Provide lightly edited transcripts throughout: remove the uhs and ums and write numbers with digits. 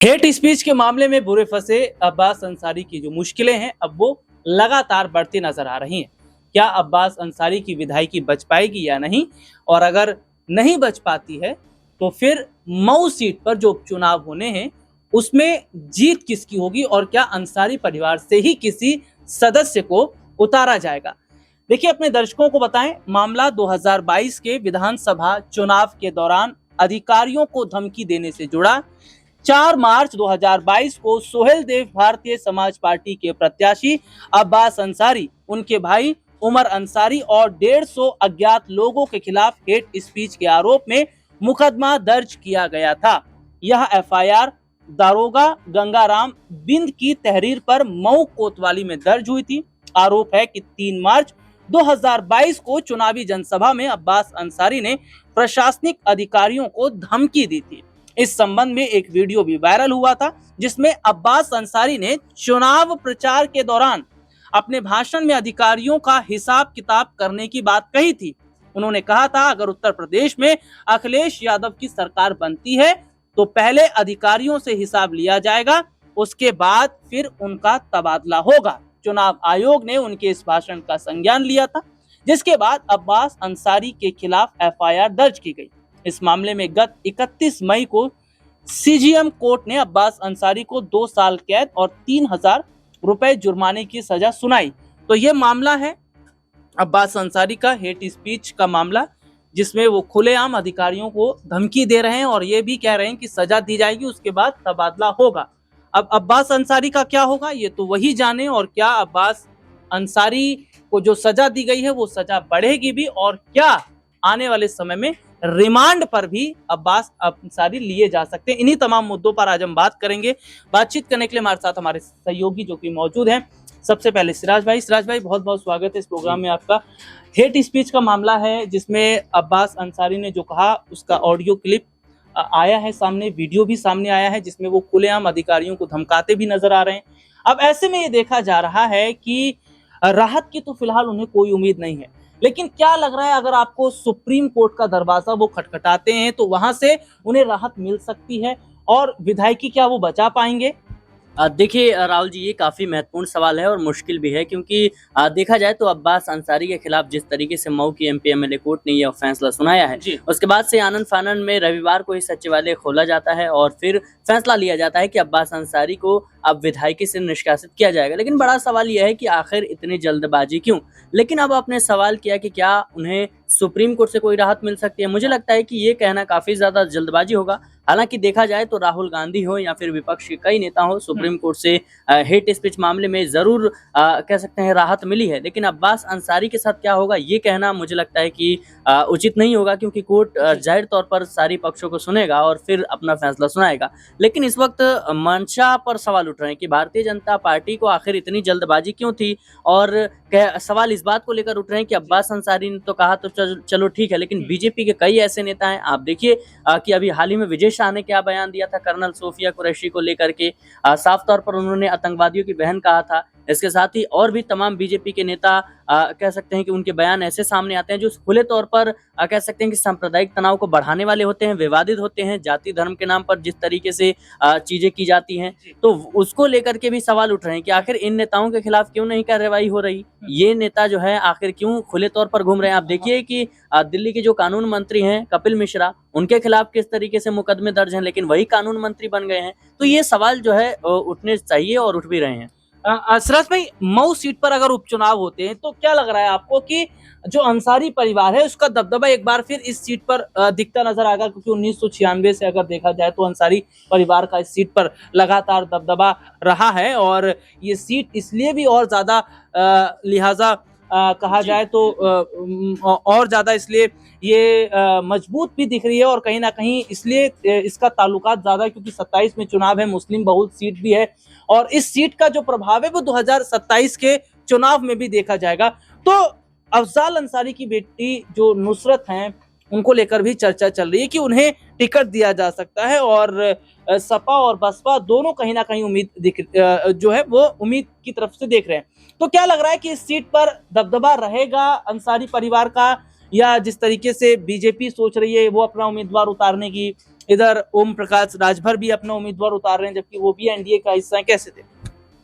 Hate speech के मामले में बुरे फंसे अब्बास अंसारी की जो मुश्किलें हैं अब वो लगातार बढ़ती नजर आ रही हैं। क्या अब्बास अंसारी की विधायकी बच पाएगी या नहीं, और अगर नहीं बच पाती है तो फिर मऊ सीट पर जो उपचुनाव होने हैं उसमें जीत किसकी होगी, और क्या अंसारी परिवार से ही किसी सदस्य को उतारा जाएगा। देखिए, अपने दर्शकों को बताएं, मामला 2022 के विधानसभा चुनाव के दौरान अधिकारियों को धमकी देने से जुड़ा। 4 मार्च 2022 को सोहेल देव भारतीय समाज पार्टी के प्रत्याशी अब्बास अंसारी, उनके भाई उमर अंसारी और 150 अज्ञात लोगों के खिलाफ हेट स्पीच के आरोप में मुकदमा दर्ज किया गया था। यह एफआईआर दारोगा गंगाराम बिंद की तहरीर पर मऊ कोतवाली में दर्ज हुई थी। आरोप है कि 3 मार्च 2022 को चुनावी जनसभा में अब्बास अंसारी ने प्रशासनिक अधिकारियों को धमकी दी थी। इस संबंध में एक वीडियो भी वायरल हुआ था जिसमें अब्बास अंसारी ने चुनाव प्रचार के दौरान अपने भाषण में अधिकारियों का हिसाब किताब करने की बात कही थी। उन्होंने कहा था, अगर उत्तर प्रदेश में अखिलेश यादव की सरकार बनती है तो पहले अधिकारियों से हिसाब लिया जाएगा, उसके बाद फिर उनका तबादला होगा। चुनाव आयोग ने उनके इस भाषण का संज्ञान लिया था, जिसके बाद अब्बास अंसारी के खिलाफ एफआईआर दर्ज की गई। इस मामले में गत 31 मई को सीजीएम कोर्ट ने अब्बास अंसारी को 2 साल कैद और 3,000 रुपए जुर्माने की सजा सुनाई। तो ये मामला है अब्बास अंसारी का हेट स्पीच का मामला, जिसमें वो खुलेआम अधिकारियों को धमकी दे रहे हैं और ये भी कह रहे हैं कि सजा दी जाएगी, उसके बाद तबादला होगा। अब अब्बास अंसारी का क्या होगा ये तो वही जाने, और क्या अब्बास अंसारी को जो सजा दी गई है वो सजा बढ़ेगी भी, और क्या आने वाले समय में रिमांड पर भी अब्बास अंसारी लिए जा सकते हैं। इन्हीं तमाम मुद्दों पर आज हम बात करेंगे। बातचीत करने के लिए हमारे साथ हमारे सहयोगी जो कि मौजूद हैं। सबसे पहले सिराज भाई बहुत बहुत स्वागत है इस प्रोग्राम में आपका। हेट स्पीच का मामला है जिसमें अब्बास अंसारी ने जो कहा उसका ऑडियो क्लिप आया है सामने, वीडियो भी सामने आया है जिसमें वो खुलेआम अधिकारियों को धमकाते भी नजर आ रहे हैं। अब ऐसे में ये देखा जा रहा है कि राहत की तो फिलहाल उन्हें कोई उम्मीद नहीं है, लेकिन क्या लग रहा है अगर आपको सुप्रीम कोर्ट का दरवाजा वो खटखटाते हैं तो वहां से उन्हें राहत मिल सकती है, और विधायकी क्या वो बचा पाएंगे? देखिए राहुल जी, ये काफ़ी महत्वपूर्ण सवाल है और मुश्किल भी है, क्योंकि देखा जाए तो अब्बास अंसारी के खिलाफ जिस तरीके से मऊ की एमपी एमएलए कोर्ट ने यह फैसला सुनाया है, उसके बाद से आनन फानन में रविवार को ही सचिवालय खोला जाता है और फिर फैसला लिया जाता है कि अब्बास अंसारी को अब विधायकी से निष्कासित किया जाएगा। लेकिन बड़ा सवाल यह है कि आखिर इतनी जल्दबाजी क्यों? लेकिन अब आपने सवाल किया कि क्या उन्हें सुप्रीम कोर्ट से कोई राहत मिल सकती है। मुझे लगता है कि ये कहना काफ़ी ज़्यादा जल्दबाजी होगा। हालांकि देखा जाए तो राहुल गांधी हो या फिर विपक्ष के कई नेता हो, सुप्रीम कोर्ट से हेट स्पीच मामले में ज़रूर कह सकते हैं राहत मिली है। लेकिन अब्बास अंसारी के साथ क्या होगा ये कहना मुझे लगता है कि उचित नहीं होगा, क्योंकि कोर्ट जाहिर तौर पर सारी पक्षों को सुनेगा और फिर अपना फैसला सुनाएगा। लेकिन इस वक्त मंशा पर सवाल उठ रहे हैं कि भारतीय जनता पार्टी को आखिर इतनी जल्दबाजी क्यों थी, और सवाल इस बात को लेकर उठ रहे हैं कि अब्बास अंसारी ने तो कहा तो चलो ठीक है, लेकिन बीजेपी के कई ऐसे नेता हैं। आप देखिए कि अभी हाल ही में विजय शाह ने क्या बयान दिया था कर्नल सोफिया कुरैशी को लेकर के। साफ तौर पर उन्होंने आतंकवादियों की बहन कहा था। इसके साथ ही और भी तमाम बीजेपी के नेता कह सकते हैं कि उनके बयान ऐसे सामने आते हैं जो खुले तौर पर कह सकते हैं कि सांप्रदायिक तनाव को बढ़ाने वाले होते हैं, विवादित होते हैं। जाति धर्म के नाम पर जिस तरीके से चीजें की जाती हैं, तो उसको लेकर के भी सवाल उठ रहे हैं कि आखिर इन नेताओं के खिलाफ क्यों नहीं कार्रवाई हो रही। ये नेता जो है आखिर क्यों खुले तौर पर घूम रहे हैं। आप देखिए कि दिल्ली के जो कानून मंत्री हैं कपिल मिश्रा, उनके खिलाफ किस तरीके से मुकदमे दर्ज हैं, लेकिन वही कानून मंत्री बन गए हैं। तो ये सवाल जो है उठने चाहिए और उठ भी रहे हैं। सिराज भाई, मऊ सीट पर अगर उपचुनाव होते हैं तो क्या लग रहा है आपको कि जो अंसारी परिवार है उसका दबदबा एक बार फिर इस सीट पर दिखता नजर आएगा? क्योंकि 1996 से अगर देखा जाए तो अंसारी परिवार का इस सीट पर लगातार दबदबा रहा है, और ये सीट इसलिए भी और ज्यादा लिहाजा कहा जाए तो और ज्यादा इसलिए ये मजबूत भी दिख रही है, और कहीं ना कहीं इसलिए इसका ताल्लुकात ज्यादा है क्योंकि 27 में चुनाव है, मुस्लिम बहुल सीट भी है, और इस सीट का जो प्रभाव है वो 2027 के चुनाव में भी देखा जाएगा। तो अफजाल अंसारी की बेटी जो नुसरत हैं उनको लेकर भी चर्चा चल रही है कि उन्हें टिकट दिया जा सकता है, और सपा और बसपा दोनों कहीं ना कहीं उम्मीद जो है वो उम्मीद की तरफ से देख रहे हैं। तो क्या लग रहा है कि इस सीट पर दबदबा रहेगा अंसारी परिवार का, या जिस तरीके से बीजेपी सोच रही है वो अपना उम्मीदवार उतारने की इधर ओम प्रकाश राजभर भी अपना उम्मीदवार उतार रहे हैं, जबकि वो भी एनडीए का हिस्सा है। कैसे थे?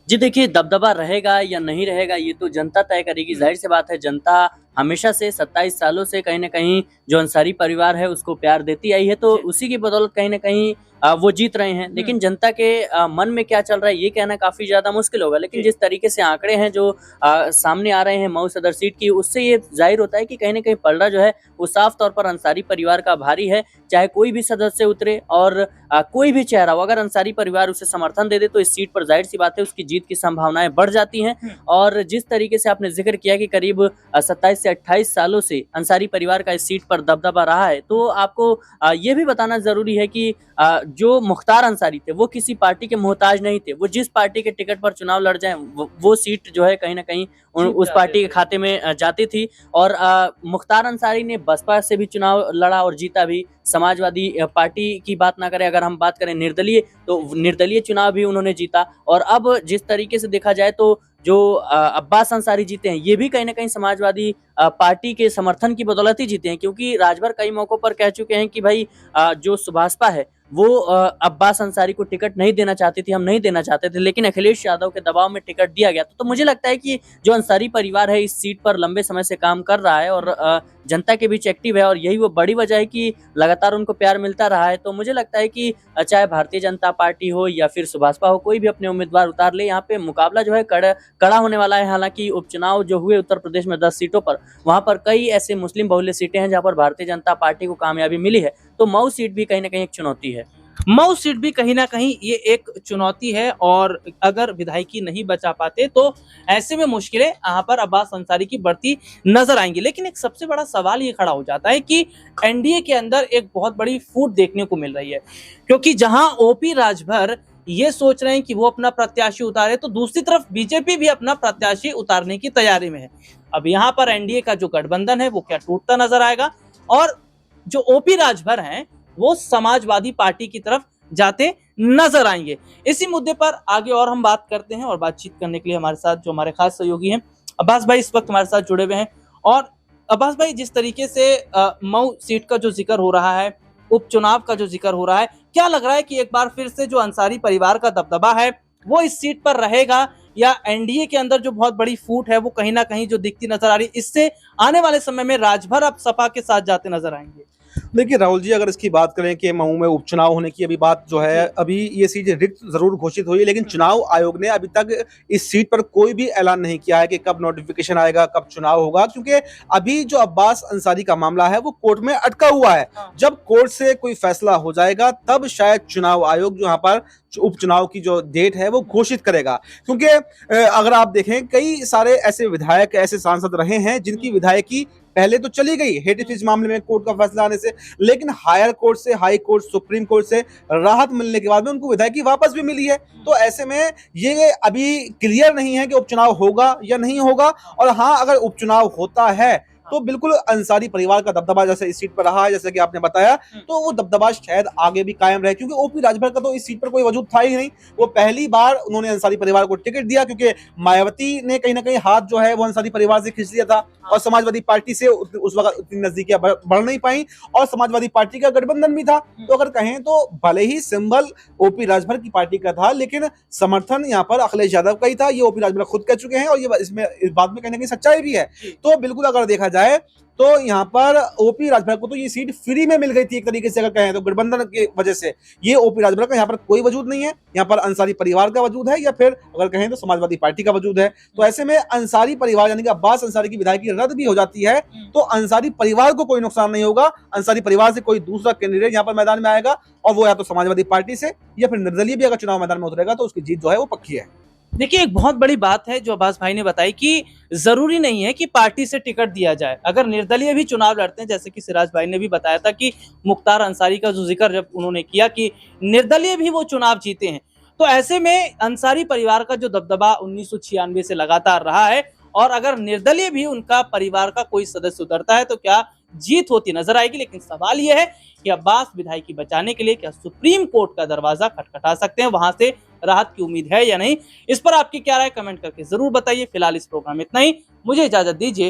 जी देखिए, दबदबा रहेगा या नहीं रहेगा ये तो जनता तय करेगी। जाहिर सी बात है, जनता हमेशा से 27 सालों से कहीं न कहीं जो अंसारी परिवार है उसको प्यार देती आई है, तो उसी की बदौलत कहीं न कहीं वो जीत रहे हैं। लेकिन जनता के मन में क्या चल रहा है ये कहना काफ़ी ज़्यादा मुश्किल होगा। लेकिन जिस तरीके से आंकड़े हैं जो सामने आ रहे हैं मऊ सदर सीट की, उससे ये ज़ाहिर होता है कि कहीं न कहीं पलड़ा जो है वो साफ तौर पर अंसारी परिवार का भारी है। चाहे कोई भी सदस्य उतरे और कोई भी चेहरा हो, अगर अंसारी परिवार उसे समर्थन दे दे तो इस सीट पर जाहिर सी बात है उसकी जीत की संभावनाएं बढ़ जाती हैं। और जिस तरीके से आपने जिक्र किया कि करीब 27 से 28 सालों से अंसारी परिवार का इस सीट पर दबदबा रहा है, तो आपको ये भी बताना जरूरी है कि जो मुख्तार अंसारी थे वो किसी पार्टी के मोहताज नहीं थे। वो जिस पार्टी के टिकट पर चुनाव लड़ जाएं वो सीट जो है कहीं ना कहीं उस पार्टी के खाते में जाती थी। और मुख्तार अंसारी ने बसपा से भी चुनाव लड़ा और जीता भी। समाजवादी पार्टी की बात ना करें, अगर हम बात करें निर्दलीय, तो निर्दलीय चुनाव भी उन्होंने जीता। और अब जिस तरीके से देखा जाए तो जो अब्बास अंसारी जीते हैं ये भी कहीं ना कहीं समाजवादी पार्टी के समर्थन की बदौलत ही जीते हैं, क्योंकि राजभर कई मौकों पर कह चुके हैं कि भाई जो सुभाषपा है वो अब्बास अंसारी को टिकट नहीं देना चाहती थी, हम नहीं देना चाहते थे, लेकिन अखिलेश यादव के दबाव में टिकट दिया गया। तो मुझे लगता है कि जो अंसारी परिवार है इस सीट पर लंबे समय से काम कर रहा है और जनता के बीच एक्टिव है, और यही वो बड़ी वजह है कि लगातार उनको प्यार मिलता रहा है। तो मुझे लगता है कि चाहे भारतीय जनता पार्टी हो या फिर सुभाषपा हो, कोई भी अपने उम्मीदवार उतार ले, यहाँ पे मुकाबला जो है कड़ा होने वाला है। हालांकि उपचुनाव जो हुए उत्तर प्रदेश में 10 सीटों पर, वहां पर कई ऐसे मुस्लिम बहुल्य सीटें हैं जहां पर भारतीय जनता पार्टी को कामयाबी मिली है। तो मऊ सीट भी कहीं ना कहीं एक चुनौती है। मऊ सीट भी कहीं ना कहीं ये एक चुनौती है, और अगर विधायकी नहीं बचा पाते तो ऐसे में मुश्किलें यहाँ पर अब्बास अंसारी की बढ़ती नजर आएंगी। लेकिन एक सबसे बड़ा सवाल ये खड़ा हो जाता है कि एनडीए के अंदर एक बहुत बड़ी फूट देखने को मिल रही है, क्योंकि जहां ओपी राजभर ये सोच रहे हैं कि वो अपना प्रत्याशी उतारे, तो दूसरी तरफ बीजेपी भी अपना प्रत्याशी उतारने की तैयारी में है। अब यहाँ पर एनडीए का जो गठबंधन है वो क्या टूटता नजर आएगा, और जो ओपी राजभर हैं वो समाजवादी पार्टी की तरफ जाते नजर आएंगे। इसी मुद्दे पर आगे और हम बात करते हैं, और बातचीत करने के लिए हमारे साथ जो हमारे खास सहयोगी हैं अब्बास भाई इस वक्त हमारे साथ जुड़े हुए हैं। और अब्बास भाई, जिस तरीके से मऊ सीट का जो जिक्र हो रहा है, उपचुनाव का जो जिक्र हो रहा है, क्या लग रहा है कि एक बार फिर से जो अंसारी परिवार का दबदबा है वो इस सीट पर रहेगा, या एनडीए के अंदर जो बहुत बड़ी फूट है वो कहीं ना कहीं जो दिखती नजर आ रही है, इससे आने वाले समय में राजभर अब सपा के साथ जाते नजर आएंगे? देखिए राहुल जी, अगर इसकी बात करें कि मऊ में उपचुनाव होने की अभी बात जो है, अभी ये सीट रिक्त जरूर घोषित हुई, लेकिन चुनाव आयोग ने अभी तक इस सीट पर कोई भी ऐलान नहीं किया है कि कब नोटिफिकेशन आएगा, कब चुनाव होगा। क्योंकि अभी जो अब्बास अंसारी का मामला है वो कोर्ट में अटका हुआ है। जब कोर्ट से कोई फैसला हो जाएगा तब शायद चुनाव आयोग जो यहाँ पर उपचुनाव की जो डेट है वो घोषित करेगा। क्योंकि अगर आप देखें, कई सारे ऐसे विधायक, ऐसे सांसद रहे हैं जिनकी विधायकी पहले तो चली गई हेट स्पीच मामले में कोर्ट का फैसला आने से, लेकिन हायर कोर्ट से, हाई कोर्ट, सुप्रीम कोर्ट से राहत मिलने के बाद में उनको विधायकी वापस भी मिली है। तो ऐसे में ये अभी क्लियर नहीं है कि उपचुनाव होगा या नहीं होगा। और हाँ, अगर उपचुनाव होता है तो बिल्कुल अंसारी परिवार का दबदबा जैसे इस सीट पर रहा है, जैसे कि आपने बताया, तो वो दबदबा शायद आगे भी कायम रहे। क्योंकि ओपी राजभर का तो इस सीट पर कोई वजूद था ही नहीं। वो पहली बार उन्होंने अंसारी परिवार को टिकट दिया क्योंकि मायावती ने कहीं ना कहीं हाथ जो है वो अंसारी परिवार से खींच लिया था, और समाजवादी पार्टी से उस वक्त उतनी नजदीकियां बढ़ नहीं पाई, और समाजवादी पार्टी का गठबंधन भी था। तो अगर कहें तो भले ही सिंबल ओपी राजभर की पार्टी का था, लेकिन समर्थन यहाँ पर अखिलेश यादव का ही था। ये ओपी राजभर खुद कह चुके हैं, और ये इसमें इस बात में कहीं ना कहीं सच्चाई भी है। तो बिल्कुल अगर देखा जाए तो यहाँ पर ओपी राजभर को तो ये सीट फ्री में मिल गई थी एक तरीके से, अगर कहें तो गठबंधन की वजह से। ये ओपी राजभर का यहाँ पर कोई वजूद नहीं है, यहाँ पर अंसारी परिवार का वजूद है, या फिर अगर कहें तो समाजवादी पार्टी का वजूद है। तो ऐसे में अंसारी परिवार यानी कि अब्बास अंसारी की विधायकी रद्द भी हो जाती है तो अंसारी परिवार को कोई नुकसान नहीं होगा। अंसारी परिवार से कोई दूसरा कैंडिडेट यहाँ पर मैदान में आएगा, और वो या तो समाजवादी पार्टी से या फिर निर्दलीय भी अगर चुनाव मैदान में उतरेगा तो उसकी जीत जो है वो पक्की है। देखिए, एक बहुत बड़ी बात है जो अब्बास भाई ने बताई कि जरूरी नहीं है कि पार्टी से टिकट दिया जाए। अगर निर्दलीय भी चुनाव लड़ते हैं, जैसे कि सिराज भाई ने भी बताया था कि मुख्तार अंसारी का जो जिक्र जब उन्होंने किया कि निर्दलीय भी वो चुनाव जीते हैं, तो ऐसे में अंसारी परिवार का जो दबदबा 1996 से लगातार रहा है, और अगर निर्दलीय भी उनका परिवार का कोई सदस्य उतरता है तो क्या जीत होती नजर आएगी। लेकिन सवाल यह है कि अब्बास विधायकी बचाने के लिए क्या सुप्रीम कोर्ट का दरवाजा खटखटा सकते हैं, वहां से राहत की उम्मीद है या नहीं? इस पर आपकी क्या राय कमेंट करके जरूर बताइए। फिलहाल इस प्रोग्राम में इतना ही, मुझे इजाजत दीजिए।